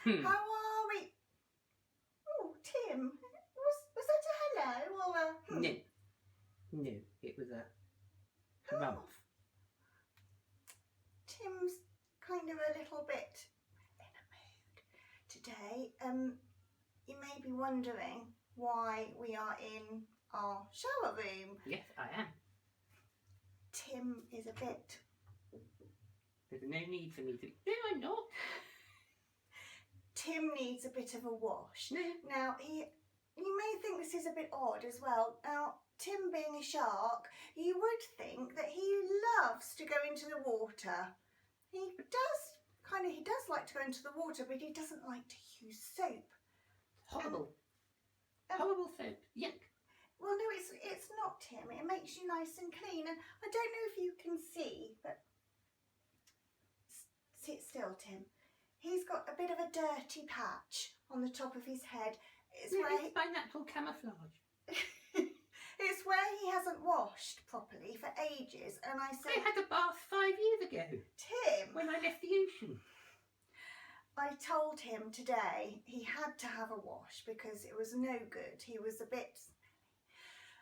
How are we? Oh, Tim, was that a hello or a... No, it was a harumph. Tim's kind of a little bit in a mood today. You may be wondering why we are in our shower room. Yes, I am. Tim is a bit... There's no need for me to... No, I'm not. Tim needs a bit of a wash. No. Now, you may think this is a bit odd as well. Now, Tim being a shark, you would think that he loves to go into the water. He does like to go into the water, but he doesn't like to use soap. Horrible. Horrible soap. Yuck. Well, no, it's not, Tim. It makes you nice and clean. And I don't know if you can see, but sit still, Tim. He's got a bit of a dirty patch on the top of his head. It's by natural camouflage. It's where he hasn't washed properly for ages. And I said... I had a bath 5 years ago. Tim! When I left the ocean. I told him today he had to have a wash because it was no good. He was a bit smelly.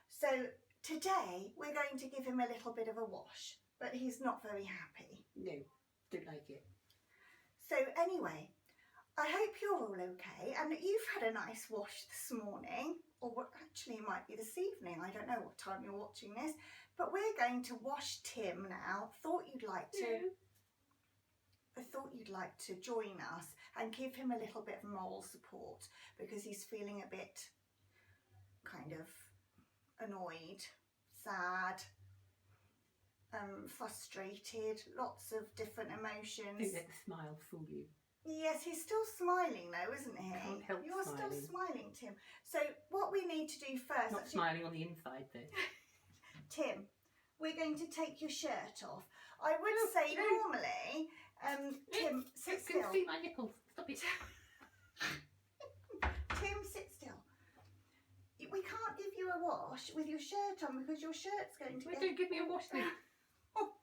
So today we're going to give him a little bit of a wash, but he's not very happy. No, don't like it. So anyway, I hope you're all okay and that you've had a nice wash this morning, or what actually it might be this evening. I don't know what time you're watching this, but we're going to wash Tim now. Thought you'd like to... No. I thought you'd like to join us and give him a little bit of moral support because he's feeling a bit kind of annoyed, sad, frustrated, lots of different emotions. Don't let the smile fool you. Yes, he's still smiling though, isn't he? Can't help You're smiling. still smiling, Tim. So what we need to do first... Not smiling on the inside though. Tim, we're going to take your shirt off. I would say normally... Tim, sit still. You can see my nipples. Stop it. Tim, sit still. We can't give you a wash with your shirt on because your shirt's going to Well, don't give me a wash then.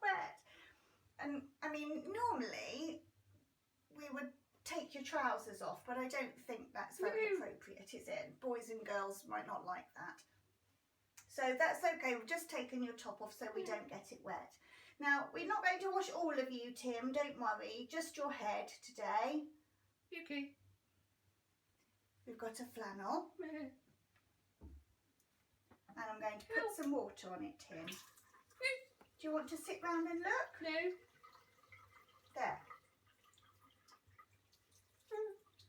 wet. And I mean, normally we would take your trousers off, but I don't think that's very appropriate, is it? Boys and girls might not like that. So that's okay. We've just taken your top off so we don't get it wet. Now, we're not going to wash all of you, Tim, don't worry, just your head today. Okay. We've got a flannel. And I'm going to put some water on it, Tim. Do you want to sit round and look? No. There.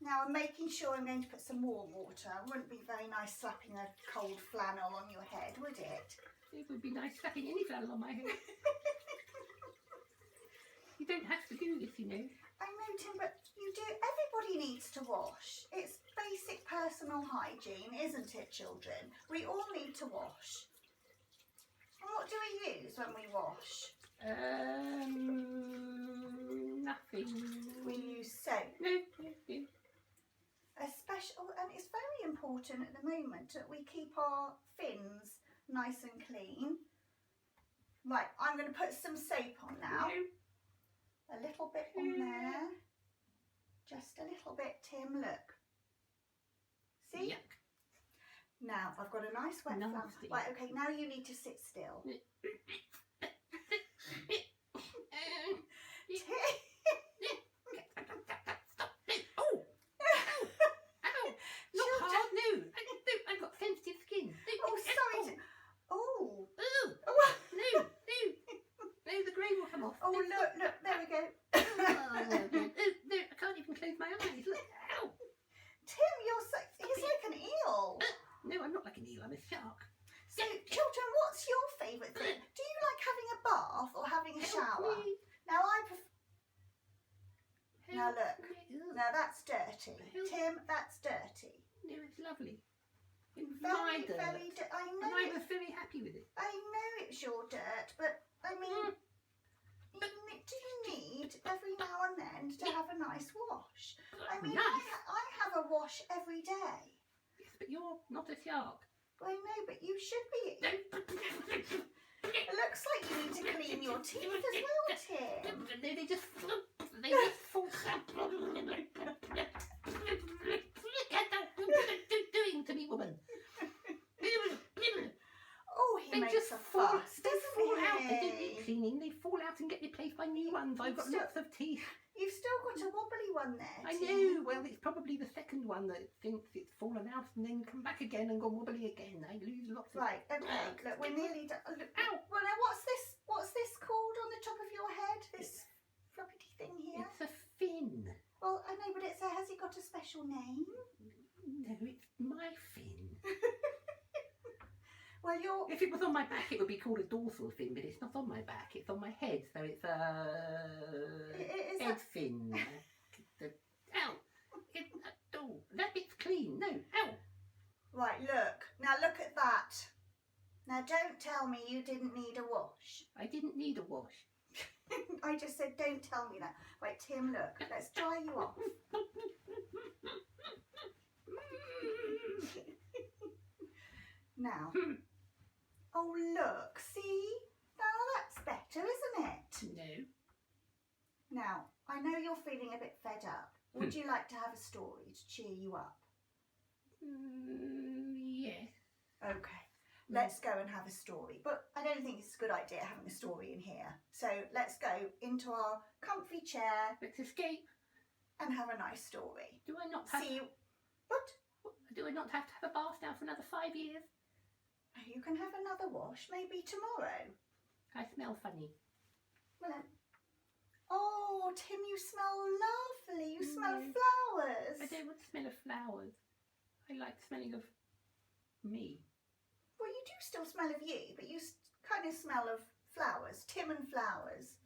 Now I'm making sure I'm going to put some warm water. It wouldn't be very nice slapping a cold flannel on your head, would it? It would be nice slapping any flannel on my head. You don't have to do this, you know. I know, Tim, but you do. Everybody needs to wash. It's basic personal hygiene, isn't it, children? We all need to wash. And what do we use when we wash? Nothing. We use soap. No. And it's very important at the moment that we keep our fins nice and clean. Right, I'm going to put some soap on now. No. A little bit on there. Just a little bit, Tim, look. See? Yuck. Now, I've got a nice wet flannel. Nasty. Right, okay, now you need to sit still. Oh! Not hard, no. I've got sensitive skin. Oh, sorry. Oh. No, the grey will come off. Oh, look, there we go. No, I can't even close my eyes. Look. Ow. Tim, he's like an eel. No, I'm not like an eel, I'm a shark. So, children, what's your favourite thing? Do you like having a bath or having a shower? Me. Now, I prefer... Now, look. Me. Now, that's dirty. Tim, that's dirty. No, it's lovely. It's Very, my dirt. very dirty. I know, And I was very happy with it. I know it's your dirt, but, I mean... Do you need every now and then to have a nice wash? I mean, Nice. I have a wash every day. Yes, but you're not a shark. I know, but you should be. It looks like you need to clean your teeth as well, Tim. They just fall. replace my new ones. I've got lots of teeth. You've still got a wobbly one there. I know. Well, it's probably the second one that thinks it's fallen out and then come back again and go wobbly again. I lose lots of... Right, okay, look, we're nearly done. Look, ow! Well, now what's this called on the top of your head? This floppity thing here? It's a fin. Well, I know, but has it got a special name? No, it's my fin. Well, if it was on my back, it would be called a dorsal fin, but it's not on my back. It's on my head, so it's a head fin. Ow! Oh, that bit's clean. No, ow! Right, look at that. Now, don't tell me you didn't need a wash. I didn't need a wash. I just said, don't tell me that. Right, Tim, look, let's dry you off. Now, oh look, see? Now that's better, isn't it? No. Now, I know you're feeling a bit fed up. Would you like to have a story to cheer you up? Yes. Okay, let's go and have a story. But I don't think it's a good idea having a story in here. So let's go into our comfy chair. Let's escape. And have a nice story. Do I not have... See you... What? Do I not have to have a bath now for another 5 years? You can have another wash, maybe tomorrow. I smell funny. Well then... Oh, Tim, you smell lovely. You smell of flowers. I don't want the smell of flowers. I like the smelling of me. Well, you do still smell of you, but you kind of smell of flowers. Tim and flowers.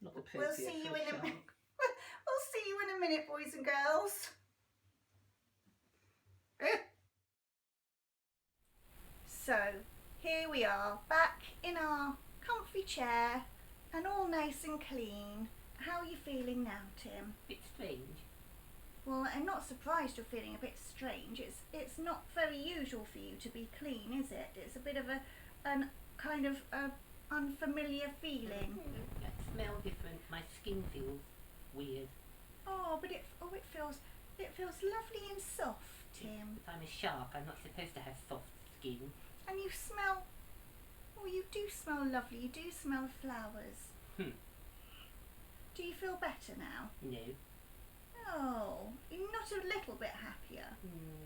Not appropriate. We'll see you in a minute. We'll see you in a minute, boys and girls. So, here we are, back in our comfy chair and all nice and clean. How are you feeling now, Tim? Bit strange. Well, I'm not surprised you're feeling a bit strange. It's not very usual for you to be clean, is it? It's a bit of an kind of unfamiliar feeling. I smell different. My skin feels weird. Oh, but it feels lovely and soft, Tim. If I'm a shark, I'm not supposed to have soft skin. And you smell... Oh, you do smell lovely. You do smell flowers. Do you feel better now? No. Oh, you're not a little bit happier?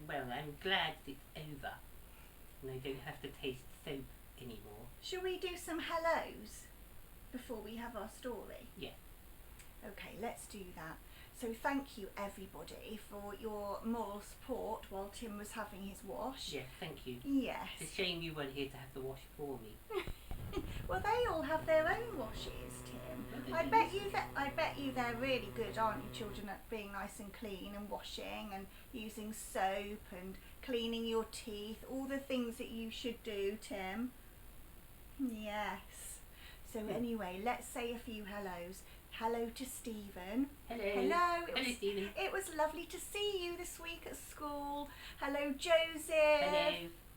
Well, I'm glad it's over. And I don't have to taste soap anymore. Shall we do some hellos before we have our story? Yeah. Okay, let's do that. So thank you everybody for your moral support while Tim was having his wash. Yes, thank you. Yes. It's a shame you weren't here to have the wash for me. Well, they all have their own washes, Tim. I bet you they're really good, aren't you, children, at being nice and clean and washing and using soap and cleaning your teeth, all the things that you should do, Tim. Yes. So anyway, let's say a few hellos. Hello to Stephen. Hello. Hello. Hello, Stephen. It was lovely to see you this week at school. Hello, Joseph. Hello.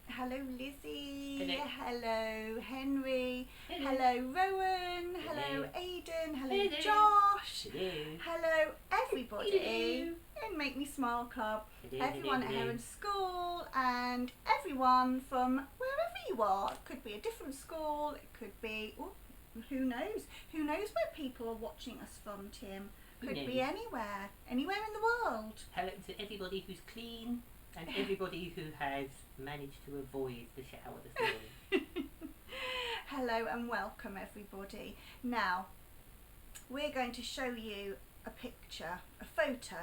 Hello, Lizzie. Hello. Hello, Henry. Hello. Hello, Rowan. Hello, Hello. Aidan. Hello, Hello. Josh. Hello. Hello, everybody Hello. in Make Me Smile Club. Hello. Everyone at Hello. Heron School and everyone from wherever you are. It could be a different school. It could be... Ooh, who knows? Who knows where people are watching us from, Tim? Could be anywhere. Anywhere in the world. Hello to everybody who's clean and everybody who has managed to avoid the shower this morning. Hello and welcome everybody. Now, we're going to show you a picture, a photo,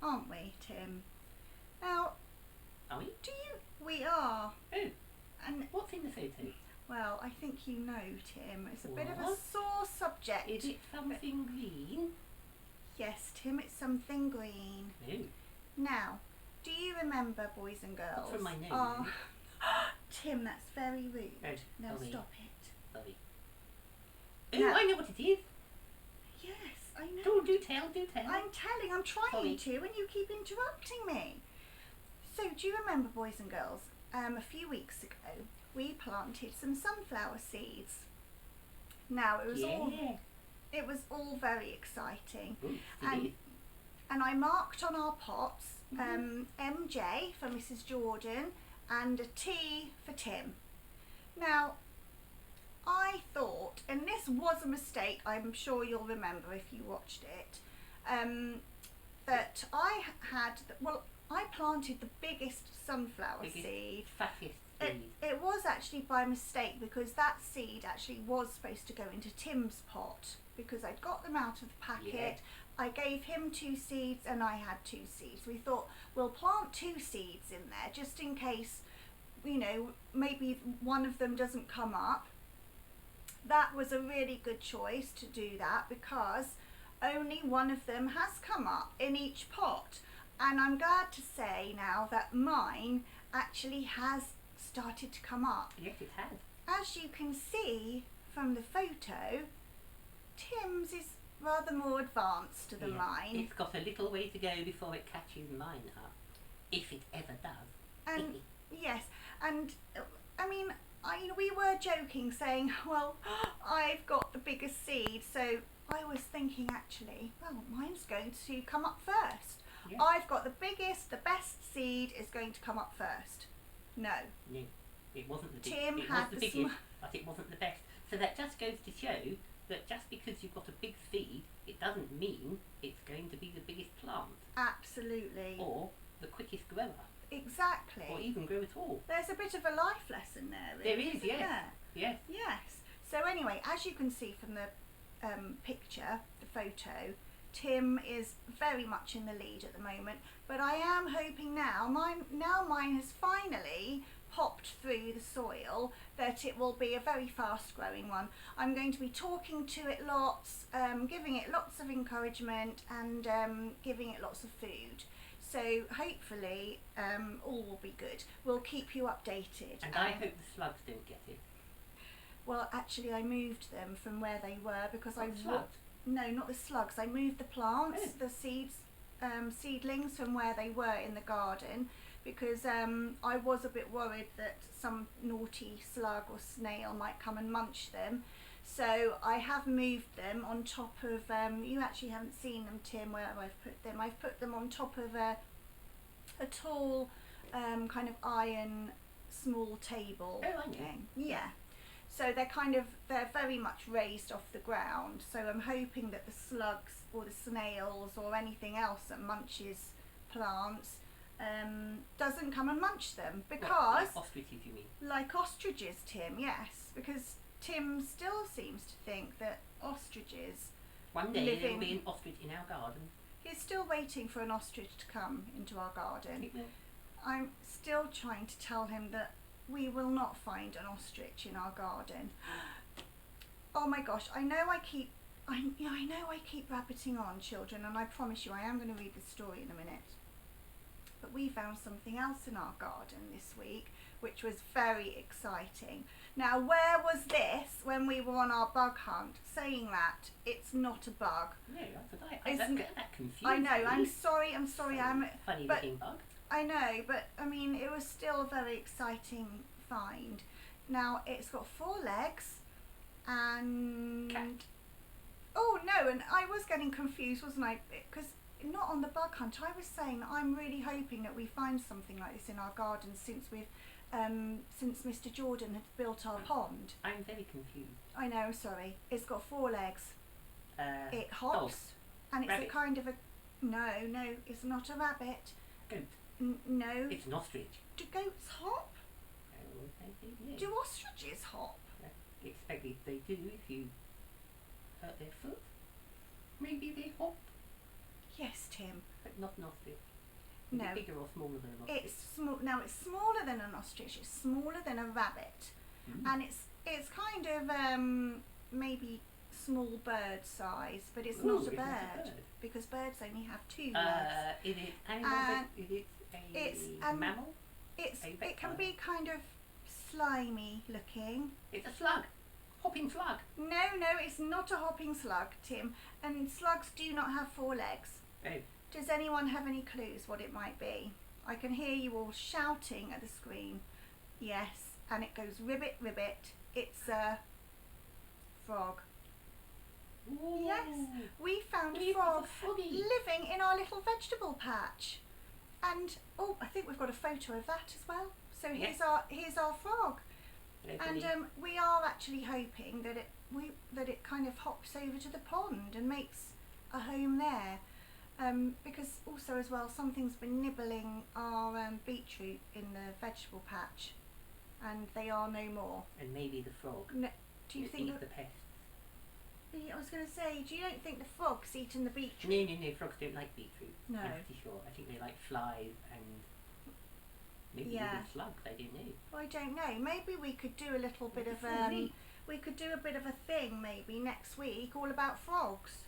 aren't we, Tim? Now, Are we? we are. Oh, And what's in the photo? well, I think you know, Tim. It's a bit of a What? sore subject. Is it something green? Yes, Tim, it's something green. No. Now, do you remember, boys and girls? From my nose. Oh, Tim, that's very rude. Oh, Now sorry. stop it. Sorry. Oh, Now- I know what it is. Yes, I know. Do tell. I'm trying Sorry. to, and you keep interrupting me. So, do you remember, boys and girls, a few weeks ago, we planted some sunflower seeds. Now, it was all very exciting. Ooh, And- it And I marked on our pots Mm-hmm. MJ for Mrs. Jordan and a T for Tim. Now, I thought, and this was a mistake, I'm sure you'll remember if you watched it, that I planted the biggest sunflower seed. Fattest seed. It was actually by mistake, because that seed actually was supposed to go into Tim's pot, because I'd got them out of the packet. Yeah. I gave him 2 seeds and I had 2 seeds. We thought we'll plant 2 seeds in there just in case, you know, maybe one of them doesn't come up. That was a really good choice to do that, because only one of them has come up in each pot. And I'm glad to say now that mine actually has started to come up. Yes, it has. As you can see from the photo, Tim's is rather more advanced than mine. It's got a little way to go before it catches mine up, if it ever does. And yes, and I mean, we were joking saying, well, I've got the biggest seed, so I was thinking actually, well, mine's going to come up first. Yeah. I've got the biggest, the best seed is going to come up first. No. No, it wasn't the biggest. Tim it had was the biggest, but it wasn't the best. So that just goes to show that just because you've got a big seed, it doesn't mean it's going to be the biggest plant. Absolutely. Or the quickest grower. Exactly. Or even grow at all. There's a bit of a life lesson there, really. There is, yes. There? Yes. Yes. So anyway, as you can see from the picture, the photo, Tim is very much in the lead at the moment, but I am hoping now mine has finally popped through the soil, that it will be a very fast growing one. I'm going to be talking to it lots, giving it lots of encouragement, and giving it lots of food. So hopefully all will be good. We'll keep you updated. And I hope the slugs don't get it. Well, actually I moved them from where they were, because slugs? No, not the slugs. I moved the plants, the seedlings from where they were in the garden, because I was a bit worried that some naughty slug or snail might come and munch them. So I have moved them on top of, you actually haven't seen them, Tim, where I've put them. I've put them on top of a tall kind of iron small table thing. Yeah. So they're very much raised off the ground. So I'm hoping that the slugs or the snails or anything else that munches plants doesn't come and munch them, because like ostriches, you mean? Like ostriches, Tim, yes, because Tim still seems to think that ostriches one day there will be an ostrich in our garden. He's still waiting for an ostrich to come into our garden. It will. I'm still trying to tell him that we will not find an ostrich in our garden. Oh my gosh, I know I keep rabbiting on, children, and I promise you I am going to read the story in a minute. But we found something else in our garden this week, which was very exciting. Now, where was this when we were on our bug hunt? Saying that, it's not a bug. No, I get that confused. I know, I'm sorry, funny looking bug. I know, but I mean, it was still a very exciting find. Now, it's got 4 legs and... Cat. Oh no, and I was getting confused, wasn't I? Because not on the bug hunt, I was saying that I'm really hoping that we find something like this in our garden since Mr. Jordan had built our pond. I'm very confused. I know, sorry. It's got 4 legs. It hops. Dog. And it's Rabbit. a kind of a... No, it's not a rabbit. Goat. No. It's an ostrich. Do goats hop? Oh, yeah. Do ostriches hop? I expect they do if you hurt their foot. Maybe they hop. Yes, Tim. But not an ostrich. No. Is it bigger or smaller than an ostrich? It's small. Now it's smaller than an ostrich. It's smaller than a rabbit, and it's kind of maybe small bird size, but it's not a bird, because birds only have 2 legs. Is it animal? Is it a mammal? It can be kind of slimy looking. It's a slug. Hopping slug. No, it's not a hopping slug, Tim. And slugs do not have 4 legs. Oh. Does anyone have any clues what it might be? I can hear you all shouting at the screen. Yes, and it goes ribbit, ribbit. It's a frog. Ooh. Yes, we found a frog living in our little vegetable patch. And oh, I think we've got a photo of that as well. So here's our frog. And we are actually hoping that it kind of hops over to the pond and makes a home there. Because also as well, something's been nibbling our beetroot in the vegetable patch, and they are no more. And maybe the frog. No, do you think the pests? I was going to say, do you don't think the frog's eaten the beetroot? No, frogs don't like beetroot. No. I'm pretty sure. I think they like flies and maybe even slugs, I don't know. Well, I don't know. Maybe we could do a little bit of we could do a bit of a thing maybe next week all about frogs.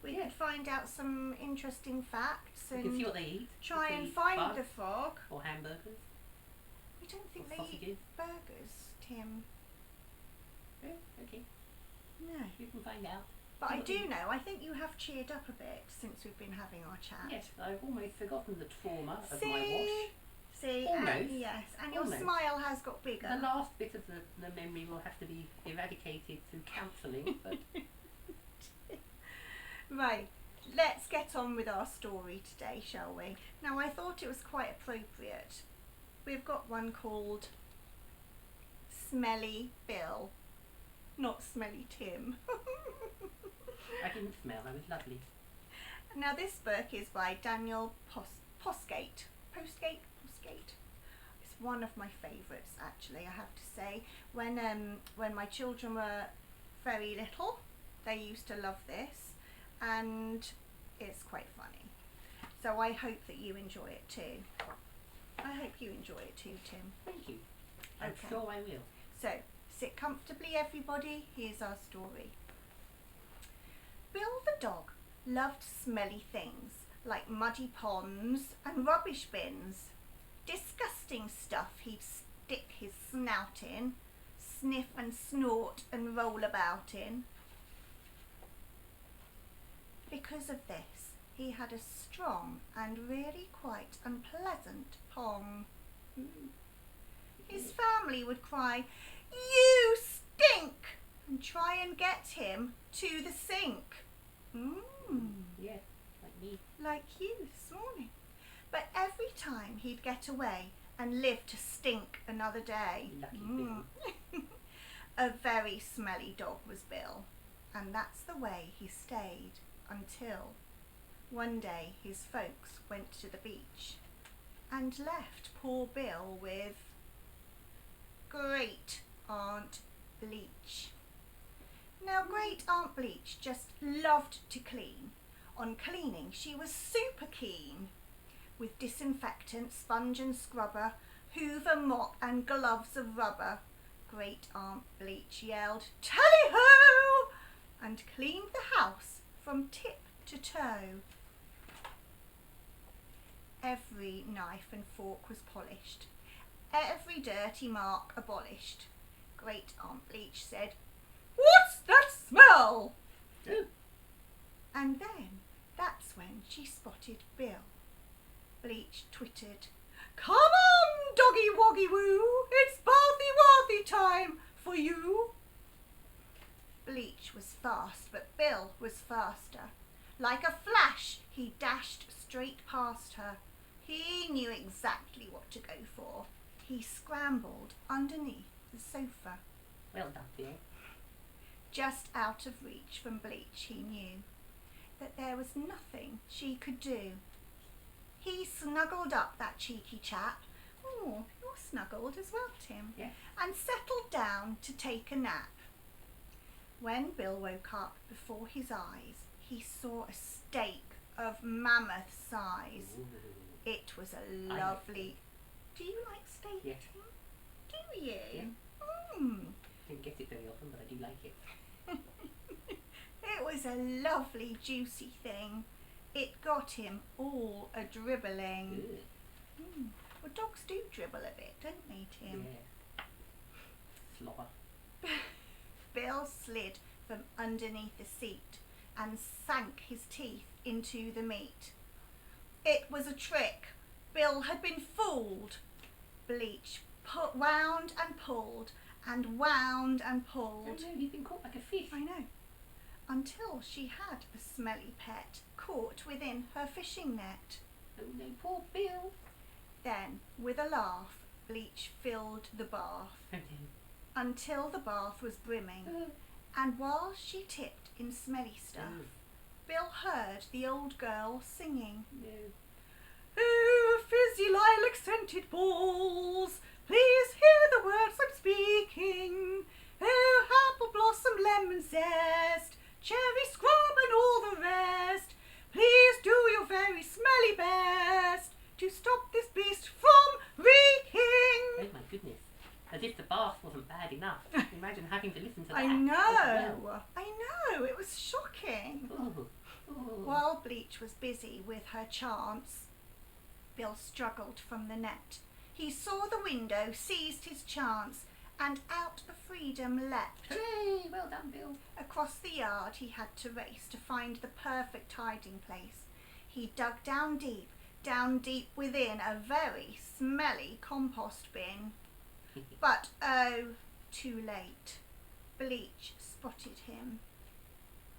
We could find out some interesting facts and see what they eat. Try and find the frog. Or hamburgers. I don't think they eat burgers, Tim. Oh, okay. No. You can find out. But I do know, I think you have cheered up a bit since we've been having our chat. Yes, I've almost forgotten the trauma of my wash. See, almost. Yes, and your smile has got bigger. The last bit of the memory will have to be eradicated through counselling. But right, let's get on with our story today, shall we? Now, I thought it was quite appropriate. We've got one called Smelly Bill, not Smelly Tim. I didn't smell, I was lovely. Now, this book is by Daniel Postgate. Postgate. It's one of my favourites, actually, I have to say. When my children were very little, they used to love this, and it's quite funny. So I hope that you enjoy it too. I hope you enjoy it too, Tim. Thank you. I'm sure I will. So, sit comfortably, everybody. Here's our story. Bill the dog loved smelly things like muddy ponds and rubbish bins. Disgusting stuff he'd stick his snout in, sniff and snort and roll about in. Because of this, he had a strong and really quite unpleasant pong. His family would cry, "You stink!" and try and get him to the sink. Yeah, like me. Like you this morning. But every time he'd get away and live to stink another day. Lucky Bill. A very smelly dog was Bill, and that's the way he stayed until one day his folks went to the beach and left poor Bill with Great Aunt Bleach. Now, Great Aunt Bleach just loved to clean. On cleaning, she was super keen. With disinfectant, sponge and scrubber, hoover, mop and gloves of rubber, Great Aunt Bleach yelled, "Tally-ho!" and cleaned the house from tip to toe. Every knife and fork was polished, every dirty mark abolished. Great Aunt Bleach said, "What's that smell?" And then that's when she spotted Bill. Bleach twittered, "Come on, doggy woggy woo, it's bathy worthy time for you." Bleach was fast, but Bill was faster. Like a flash, he dashed straight past her. He knew exactly what to go for. He scrambled underneath the sofa. Well done, Bill. Just out of reach from Bleach, he knew that there was nothing she could do. He snuggled up that cheeky chap. Oh, you're snuggled as well, Tim. Yeah. And settled down to take a nap. When Bill woke up, before his eyes, he saw a steak of mammoth size. Ooh. It was a lovely... Do you like steak, Yeah. Tim? Do you? Yeah. Didn't get it very often, but I do like it. It was a lovely juicy thing. It got him all a-dribbling. Well, dogs do dribble a bit, don't they, Tim? Yeah. Slobber. Bill slid from underneath the seat and sank his teeth into the meat. It was a trick. Bill had been fooled. Bleach wound and pulled and wound and pulled. Oh no, you've been caught like a fish. I know. Until she had a smelly pet caught within her fishing net. Oh no, poor Bill. Then, with a laugh, Bleach filled the bath. Oh no. until the bath was brimming. And while she tipped in smelly stuff, Bill heard the old girl singing. Oh, fizzy lilac scented balls, please hear the words I'm speaking. Oh, apple blossom, lemon zest, cherry scrub and all the rest. Please do your very smelly best to stop this beast from reeking. Oh my goodness. As if the bath wasn't bad enough. Imagine having to listen to that. I know. It was shocking. Ooh. While Bleach was busy with her chants, Bill struggled from the net. He saw the window, seized his chance, and out of freedom leapt. Hooray! Well done, Bill. Across the yard he had to race to find the perfect hiding place. He dug down deep within a very smelly compost bin. But oh, too late. Bleach spotted him.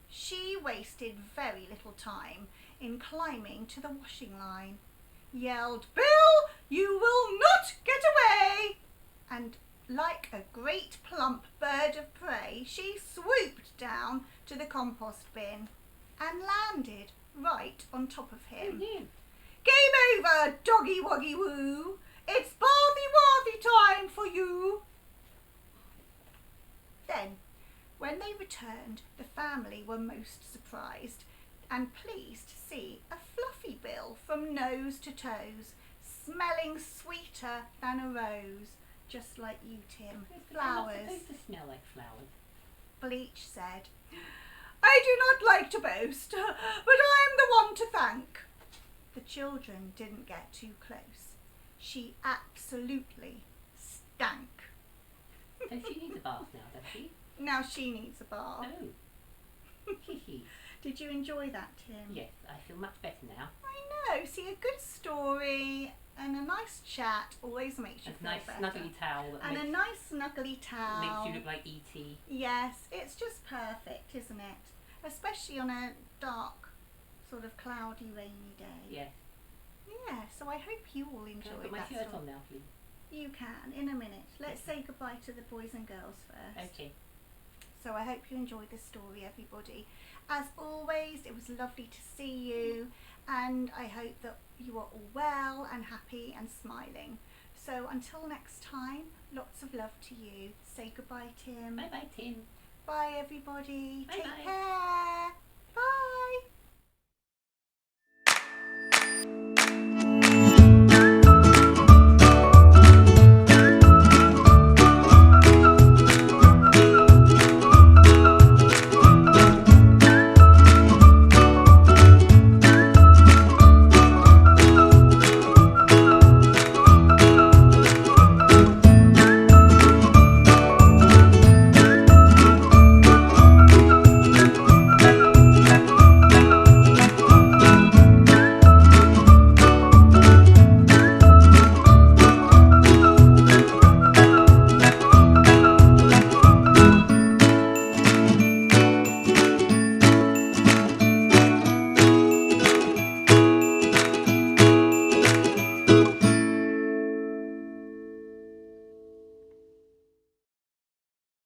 She wasted very little time in climbing to the washing line, yelled, "Bill, you will not get away!" And like a great plump bird of prey, she swooped down to the compost bin and landed right on top of him. Game over, doggy woggy woo! It's bathy-wathy time for you! Then, when they returned, the family were most surprised and pleased to see a fluffy Bill from nose to toes, smelling sweeter than a rose, just like you, Tim. Flowers. They're not supposed to smell like flowers. Bleach said, "I do not like to boast, but I'm the one to thank." The children didn't get too close. She absolutely stank. So she needs a bath now, does she? Now she needs a bath. Oh. Did you enjoy that, Tim? Yes, I feel much better now. I know. See, a good story and a nice chat always makes you feel nice better. snuggly towel. And a nice snuggly towel. Makes you look like E.T. Yes, it's just perfect, isn't it? Especially on a dark, sort of cloudy, rainy day. Yes. Yeah, so I hope you all Can I enjoyed put my that shirt story. on now, please? You can, in a minute. Let's say goodbye to the boys and girls first. Okay. So I hope you enjoyed this story, everybody. As always, it was lovely to see you, and I hope that you are all well and happy and smiling. So until next time, lots of love to you. Say goodbye, Tim. Bye-bye, Tim. Bye, everybody. Bye-bye. Take care.